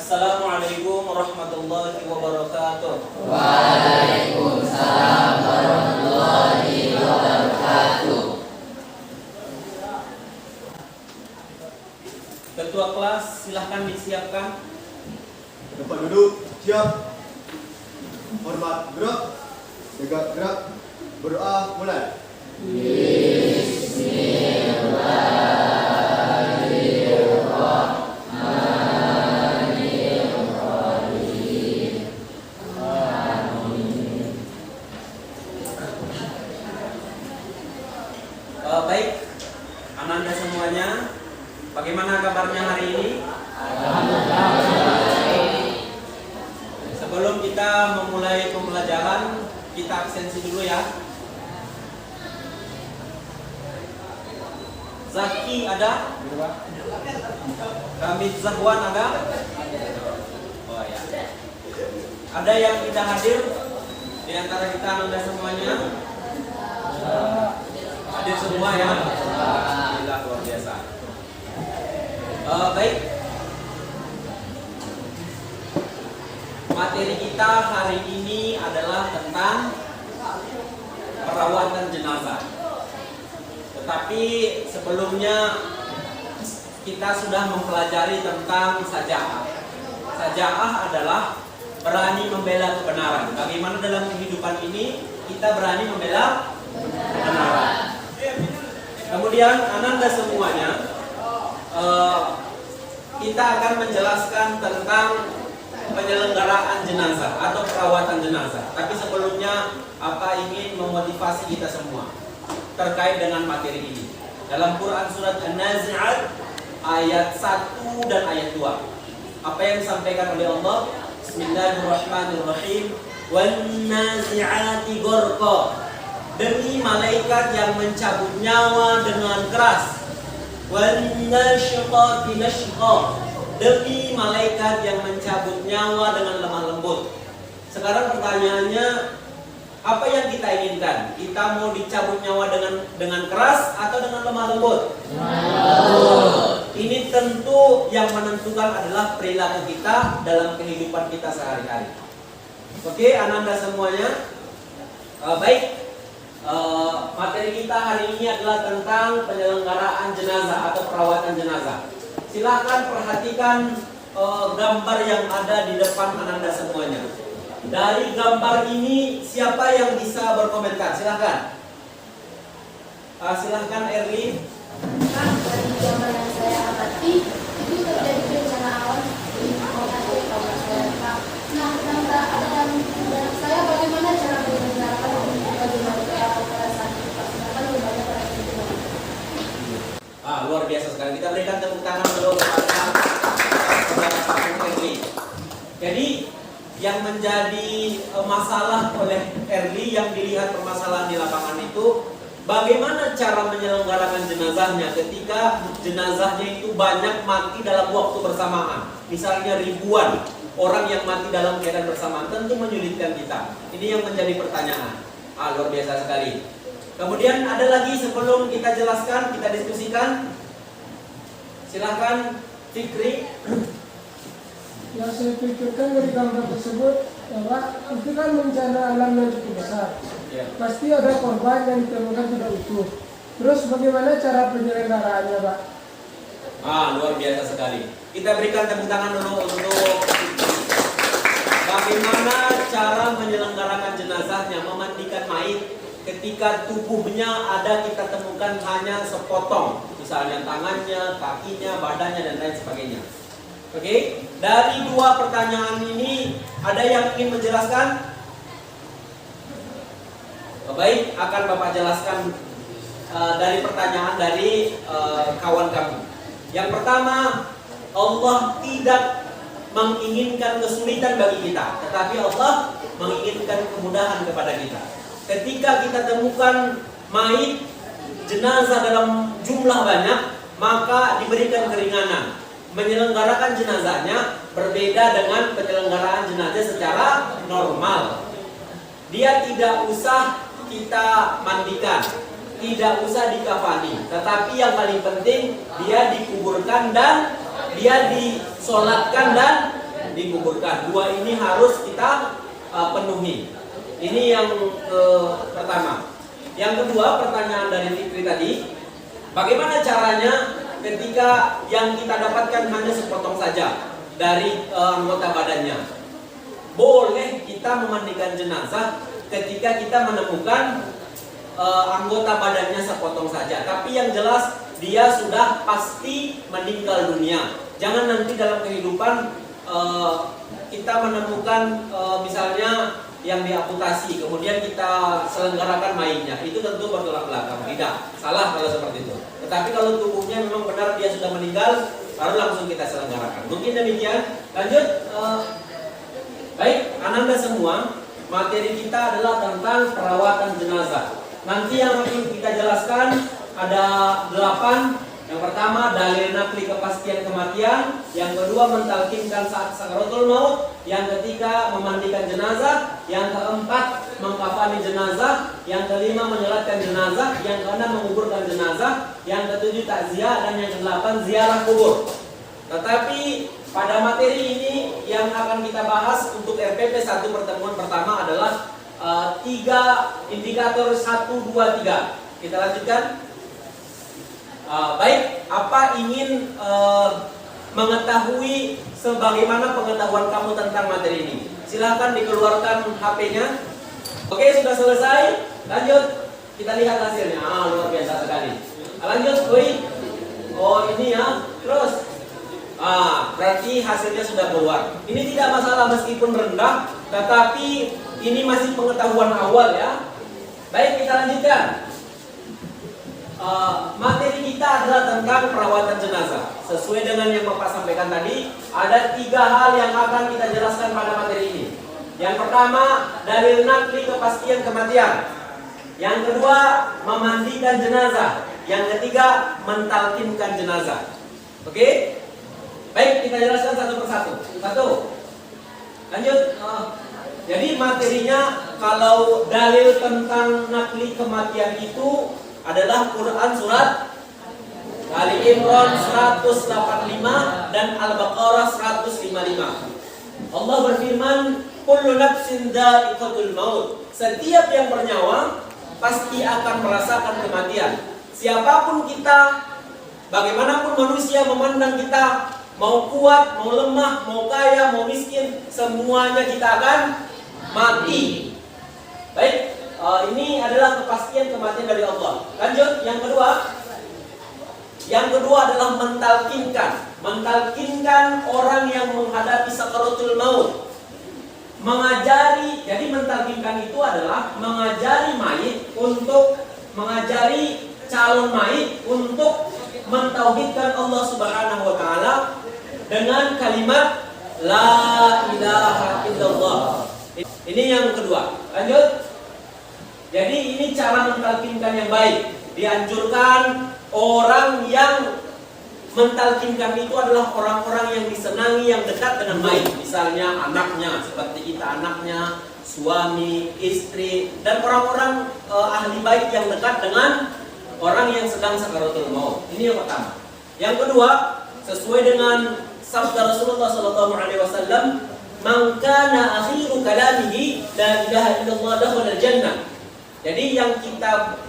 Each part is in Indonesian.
Assalamualaikum warahmatullahi wabarakatuh. Waalaikumsalam warahmatullahi wabarakatuh. Ketua kelas silahkan disiapkan. Dapat duduk, siap. Hormat, gerak. Tegak, gerak. Berdoa, mulai. Baik, Ananda semuanya, bagaimana kabarnya hari ini? Sebelum kita memulai pembelajaran, kita absensi dulu ya. Zaki ada? Kamit Zahwan ada? Oh ya. Ada yang tidak hadir di antara kita Ananda semuanya? Hadir semua ya? Alhamdulillah, luar biasa. Baik. Materi kita hari ini adalah tentang perawatan jenazah. Tetapi sebelumnya kita sudah mempelajari tentang saja'ah. Saja'ah adalah berani membela kebenaran. Bagaimana dalam kehidupan ini kita berani membela kebenaran. Kemudian Ananda semuanya, kita akan menjelaskan tentang penyelenggaraan jenazah atau perawatan jenazah. Tapi sebelumnya ingin memotivasi kita semua terkait dengan materi ini. Dalam Quran surat An-Nazi'at ayat 1 dan ayat 2. Apa yang disampaikan oleh Allah? Bismillahirrahmanirrahim. Wan-nazi'ati gharqa. Demi malaikat yang mencabut nyawa dengan keras. Wan-nashiqati nashqa. Demi malaikat yang mencabut nyawa dengan lemah lembut. Sekarang pertanyaannya, apa yang kita inginkan? Kita mau dicabut nyawa dengan keras atau dengan lemah lembut? Ini tentu yang menentukan adalah perilaku kita dalam kehidupan kita sehari-hari. Oke, Ananda semuanya. Baik. Materi kita hari ini adalah tentang penyelenggaraan jenazah atau perawatan jenazah. Silakan perhatikan gambar yang ada di depan Ananda semuanya. Dari gambar ini siapa yang bisa berkomentar? Silakan. Silakan Erli. Dari gambar yang saya amati itu terjadi bencana alam di kota Depok. Nah, dan saya bagaimana cara menyelenggarakan bagaimana pada saat itu? Sedangkan lebih banyak orang yang tidak. Luar biasa sekali. Kita berikan tepuk tangan dulu kepada saudara Pak Erli. Jadi yang menjadi masalah oleh Erli, yang dilihat permasalahan di lapangan itu, bagaimana cara menyelenggarakan jenazahnya ketika jenazahnya itu banyak mati dalam waktu bersamaan. Misalnya ribuan orang yang mati dalam keadaan bersamaan, tentu menyulitkan kita. Ini yang menjadi pertanyaan. Luar biasa sekali. Kemudian ada lagi sebelum kita jelaskan, kita diskusikan. Silahkan Fikri. Yang saya pikirkan dari gambar tersebut bahwa itu kan bencana alam yang cukup besar. Pasti ada korban yang ditemukan tidak utuh. Terus bagaimana cara penyelenggaraannya, Pak? Luar biasa sekali. Kita berikan tepuk tangan dulu untuk bagaimana cara menyelenggarakan jenazahnya, memandikan mayit ketika tubuhnya ada kita temukan hanya sepotong, misalnya tangannya, kakinya, badannya dan lain sebagainya. Oke, dari dua pertanyaan ini ada yang ingin menjelaskan? Baik, akan Bapak jelaskan dari pertanyaan dari kawan kami. Yang pertama, Allah tidak menginginkan kesulitan bagi kita, tetapi Allah menginginkan kemudahan kepada kita. Ketika kita temukan mayit jenazah dalam jumlah banyak, maka diberikan keringanan. Menyelenggarakan jenazahnya berbeda dengan penyelenggaraan jenazah secara normal. Dia tidak usah kita mandikan, tidak usah dikafani, tetapi yang paling penting dia dikuburkan dan dia disolatkan dan dikuburkan. Dua ini harus kita penuhi. Ini yang pertama. Yang kedua, pertanyaan dari Fikri tadi, bagaimana caranya ketika yang kita dapatkan hanya sepotong saja dari anggota badannya? Boleh kita memandikan jenazah ketika kita menemukan anggota badannya sepotong saja, tapi yang jelas dia sudah pasti meninggal dunia. Jangan nanti dalam kehidupan kita menemukan misalnya yang diamputasi, kemudian kita selenggarakan mayitnya, itu tentu bertolak belakang. Tidak, salah kalau seperti itu. Tetapi kalau tubuhnya memang benar dia sudah meninggal, baru langsung kita selenggarakan. Mungkin demikian. Lanjut. Baik, Ananda semua, materi kita adalah tentang perawatan jenazah. Nanti yang akan kita jelaskan ada 8. Yang pertama, dalil nakli kepastian kematian. Yang kedua, mentalkinkan saat sakaratul maut. Yang ketiga, memandikan jenazah. Yang keempat, mengkafani jenazah. Yang kelima, menyolatkan jenazah. Yang keenam, menguburkan jenazah. Yang ketujuh, takziah. Dan yang kedelapan, ziarah kubur. Tetapi pada materi ini yang akan kita bahas untuk RPP 1 pertemuan pertama adalah 3 indikator 1, 2, 3. Kita lanjutkan. Baik, apa ingin mengetahui sebagaimana pengetahuan kamu tentang materi ini? Silahkan dikeluarkan HP-nya. Oke, sudah selesai. Lanjut, kita lihat hasilnya. Luar biasa sekali. Lanjut, Boy. Oh, ini ya. Terus. Berarti hasilnya sudah keluar. Ini tidak masalah meskipun rendah, tetapi ini masih pengetahuan awal ya. Baik, kita lanjutkan. Materi kita adalah tentang perawatan jenazah. Sesuai dengan yang Bapak sampaikan tadi, ada 3 hal yang akan kita jelaskan pada materi ini. Yang pertama, dalil nakli kepastian kematian. Yang kedua, memandikan jenazah. Yang ketiga, mentalkinkan jenazah. Oke? Baik, kita jelaskan satu persatu. Lanjut. Jadi materinya, kalau dalil tentang nakli kematian itu adalah Quran surat Ali Imran 185 dan Al-Baqarah 155. Allah berfirman, kullu nafsin dha'iqatul maut. Setiap yang bernyawa pasti akan merasakan kematian. Siapapun kita, bagaimanapun manusia memandang kita, mau kuat, mau lemah, mau kaya, mau miskin, semuanya kita akan mati. Baik. Ini adalah kepastian kematian dari Allah. Lanjut, yang kedua. Yang kedua adalah mentalkinkan. Mentalkinkan orang yang menghadapi sakaratul maut. Mengajari, jadi mentalkinkan itu adalah mengajari calon mayit untuk mentauhidkan Allah Subhanahu wa taala dengan kalimat la ilaha illallah. Ini yang kedua. Lanjut. Jadi ini cara mentalkinkan yang baik. Dianjurkan orang yang mentalkinkan itu adalah orang-orang yang disenangi, yang dekat dengan baik. Misalnya anaknya, seperti kita anaknya, suami, istri, dan orang-orang ahli baik yang dekat dengan orang yang sedang sakaratul maut. Ini yang pertama. Yang kedua, sesuai dengan sabda Rasulullah SAW, "Man kana akhiru kalamihi la ilaha illallah dakhala al-jannah." Jadi yang kita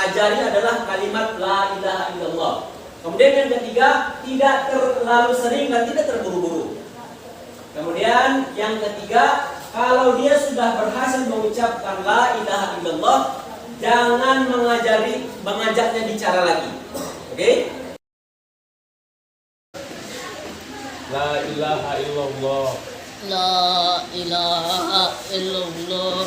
ajari adalah kalimat la ilaha illallah. Kemudian yang ketiga, tidak terlalu sering dan tidak terburu-buru. Kemudian yang ketiga, kalau dia sudah berhasil mengucapkan la ilaha illallah, jangan mengajaknya bicara lagi. Oke? La ilaha illallah. La ilaha illallah.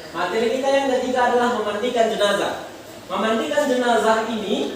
Materi kita yang ketiga adalah memandikan jenazah. Memandikan jenazah ini,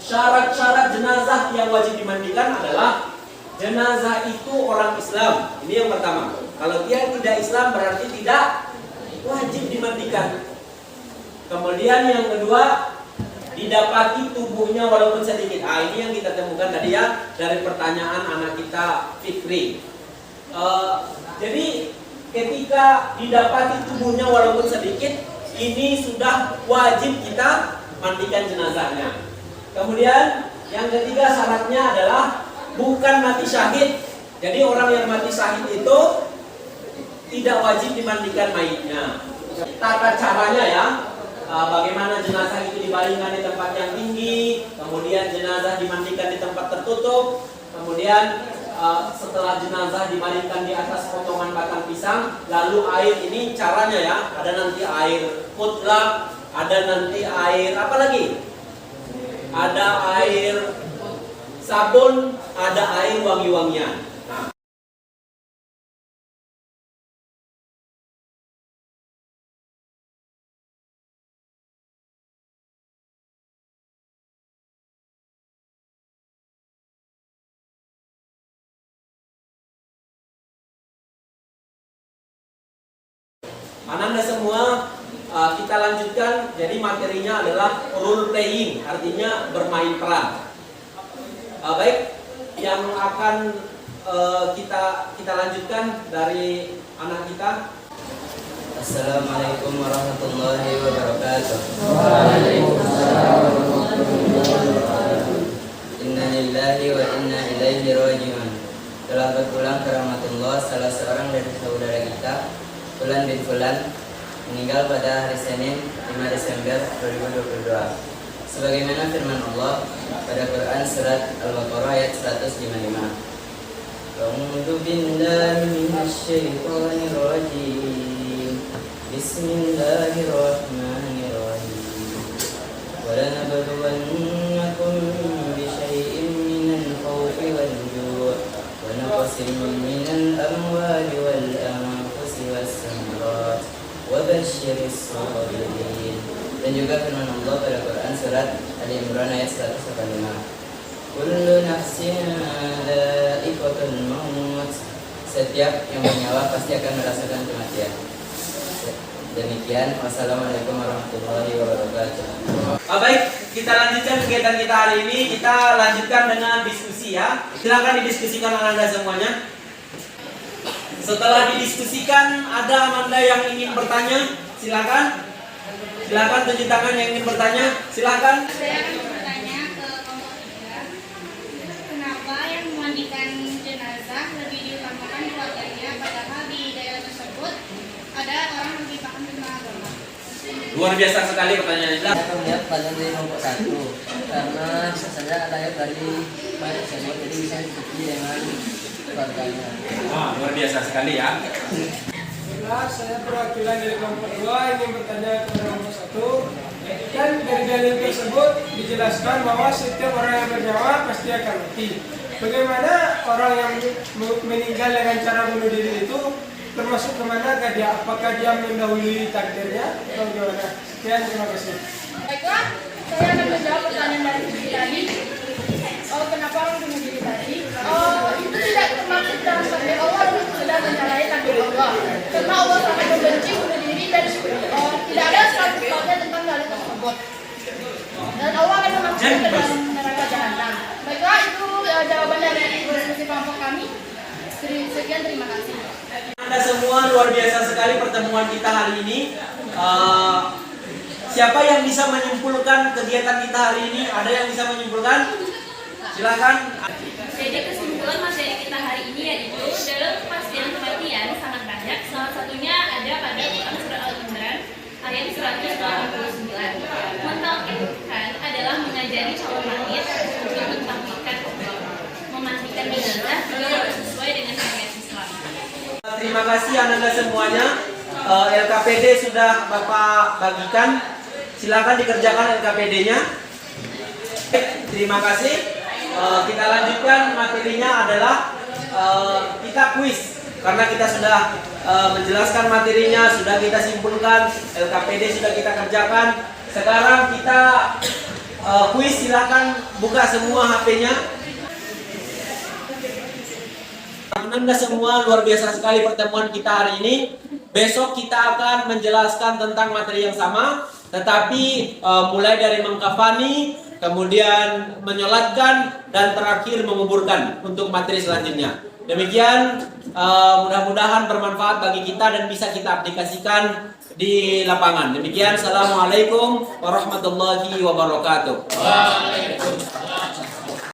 syarat-syarat jenazah yang wajib dimandikan adalah jenazah itu orang Islam. Ini yang pertama. Kalau dia tidak Islam berarti tidak wajib dimandikan. Kemudian yang kedua, didapati tubuhnya walaupun sedikit. Ini yang kita temukan tadi ya dari pertanyaan anak kita Fikri. Jadi ketika didapati tubuhnya walaupun sedikit, ini sudah wajib kita mandikan jenazahnya. Kemudian yang ketiga syaratnya adalah bukan mati syahid. Jadi orang yang mati syahid itu tidak wajib dimandikan mayitnya. Tata caranya ya, bagaimana jenazah itu dibaringkan di tempat yang tinggi, kemudian jenazah dimandikan di tempat tertutup, kemudian setelah jenazah dibaringkan di atas potongan batang pisang, lalu air ini caranya ya, ada nanti air mutlak, ada nanti air apa lagi? Ada air sabun, ada air wangi-wangian. Nah, Ananda semua, kita lanjutkan. Jadi materinya adalah role playing, artinya bermain peran. Baik, yang akan kita lanjutkan dari anak kita. Assalamualaikum warahmatullahi wabarakatuh. Inna lillahi wa inna ilaihi raji'un. Telah berpulang ke rahmatullah salah seorang dari saudara kita, Fulan bin Fulan, meninggal pada hari Senin 5 Desember 2022. Sebagaimana firman Allah pada Quran surat Al-Baqarah ayat 155. A'udzu billahi minasyaitonir rajim. Bismillahirrahmanirrahim. Wa lanabluwannakum bisyai'in minal khawfi wal ju' wa naqsin minal amwali wal anfusi was samarat wa basyiris sabirin. Dan juga firman Allah pada Quran surat Ali Imran ayat 185. Kullu nafsin dha'iqatul maut. Setiap yang bernyawa pasti akan merasakan kematian. Demikian, wassalamualaikum warahmatullahi wabarakatuh. Baik, kita lanjutkan kegiatan kita hari ini. Kita lanjutkan dengan diskusi ya. Silakan didiskusikan Anda semuanya. Setelah didiskusikan, ada Amanda yang ingin bertanya? Silakan. Silakan tunjuk tangan yang ingin bertanya. Silakan. Saya akan bertanya ke kelompok 3. Kenapa yang memandikan jenazah lebih diutamakan keluarganya, padahal di daerah tersebut ada orang yang lebih paham tentang agama? Luar biasa sekali pertanyaan ini. Saya akan melihat pelajaran dari kelompok 1 karena bisa saja ada ayat dari mayat tersebut, jadi bisa diikuti dengan keluarganya. Luar biasa sekali ya. Baiklah, saya perwakilan dari kelompok 2 ingin bertanya kepada kelompok 1. Dan dari dalil tersebut dijelaskan bahwa setiap orang yang bernyawa pasti akan mati. Bagaimana orang yang meninggal dengan cara bunuh diri itu termasuk kemana dia? Apakah dia mendahului takdirnya atau bagaimana? Sekian, terima kasih. Baiklah, saya akan menjawab pertanyaan dari Ibu tadi. Kenapa orang bunuh diri tadi? Itu tidak termasuk dalam takdir Allah, itu sudah menyalahi takdir Allah. Karena Allah sangat membenci bunuh diri dan tidak ada 100% tentang hal tersebut. Dan Allah akan memasukkan ke dalam neraka jahanam. Baiklah, itu jawaban dari diskusi kelompok kami. Sekian, terima kasih. Anda semua luar biasa sekali pertemuan kita hari ini. Siapa yang bisa menyimpulkan kegiatan kita hari ini? Ada yang bisa menyimpulkan? Silakan. Jadi kesimpulan materi kita hari ini yaitu dalam kepastian kematian sangat banyak. Salah satunya ada pada Quran surah Al-Imran ayat 189. Mentalkinkan adalah mengajari calon mayit untuk memastikan jenazah juga harus sesuai dengan syariat Islam. Terima kasih Anda semuanya. LKPD sudah Bapak bagikan. Silakan dikerjakan LKPD-nya. Terima kasih. Kita lanjutkan materinya adalah kita kuis. Karena kita sudah menjelaskan materinya, sudah kita simpulkan, LKPD sudah kita kerjakan. Sekarang kita kuis. Silakan buka semua HP-nya. Anda semua luar biasa sekali pertemuan kita hari ini. Besok kita akan menjelaskan tentang materi yang sama, tetapi mulai dari mengkafani, kemudian menyolatkan, dan terakhir menguburkan untuk materi selanjutnya. Demikian, mudah-mudahan bermanfaat bagi kita dan bisa kita aplikasikan di lapangan. Demikian, assalamualaikum warahmatullahi wabarakatuh. Waalaikumsalam.